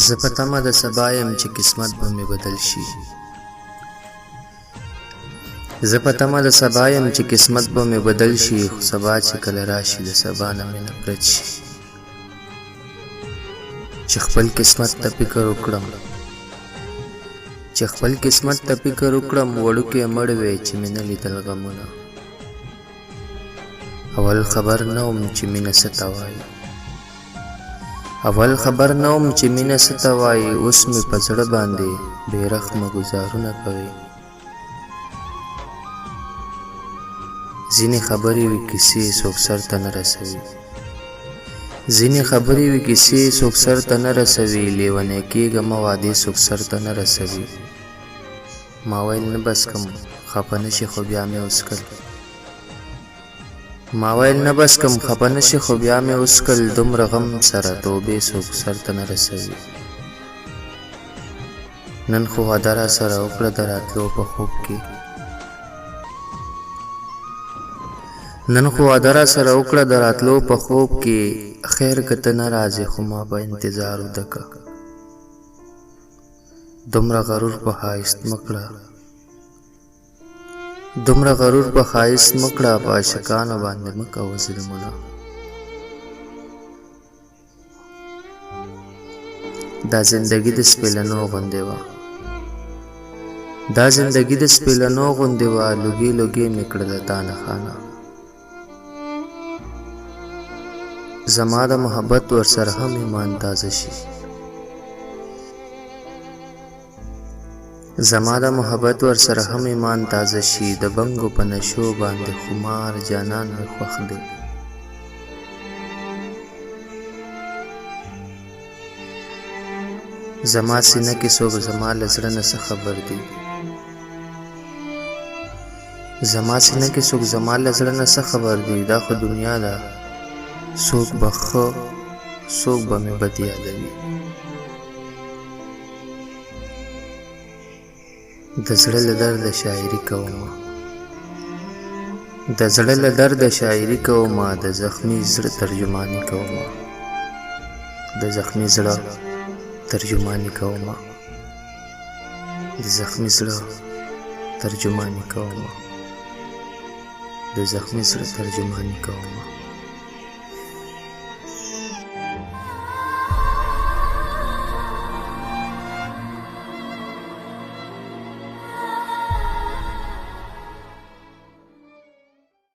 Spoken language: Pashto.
زه په تمه د سبا یم چې قسمت به مې بدل شي. زه په تمه د سبا یم چې قسمت به مې بدل شي، خو سبا چې کله راشي د سبا نه مې نفرت شي. چې خپل قسمت ته فکر وکړم، چې خپل قسمت ته فکر وکړم، وړوکی مړ وی چې مې نه لیدل غمونه. اول خبر نه وم چې مینه څه ته وایي، اول خبر نه وم چې مینه څه ته وایي، اوس مې په زړه باندې بې رحمه ګزارونه کوي. ځینې خبرې وي کیسې څوک سر ته نه رسوي، ځینې خبرې وي کیسې څوک سر ته نه رسوي، لیونی کېږم وعدې څوک سر ته نه رسوي. ما ویل نه بس کم خفه نشي خو بیا مې وسکل، ما ویل نه بس کم خفه نشي خو بیا مې وسکل، دومره غم سره توبې څوک سر ته نه رسوي. نن خو وعده را سره وکړه د راتلو په خوب کې، نن خو وعده را سره وکړه د راتلو په خوب کې، خیر که ته نه راځې خو ما به انتظار وده که. دومره غرور په ښایست مه کړه، دومره غرور په ښایست مه کړه، په عاشقانو باندې مه کوه ظلمونه. دا زندګي د سپېلنو غوندې وه، دا زندګي د سپېلنو غوندې وه، لوګي لوګي مې کړله تا نښانه. زما د محبت ورسره هم ایمان تازه شي، زما د محبت ورسره هم ایمان تازه شي، د بنګو په نشو باندې خمار جانان مې خوښ دی. زما سینه کې څوک زما له زړه نه څه خبر دی، زما سینه کې څوک زما له زړه نه څه خبر دی. دا خو دنیا ده، څوک به ښه څوک به مې بد یادوي. د زړه له درده شاعري کومه، د زړه له درده شاعري کومه، د زخمي زړه ترجماني کومه، د زخمي زړه ترجماني کومه، د زخمي زړه ترجماني کومه، د زخمي زړه ترجماني کومه.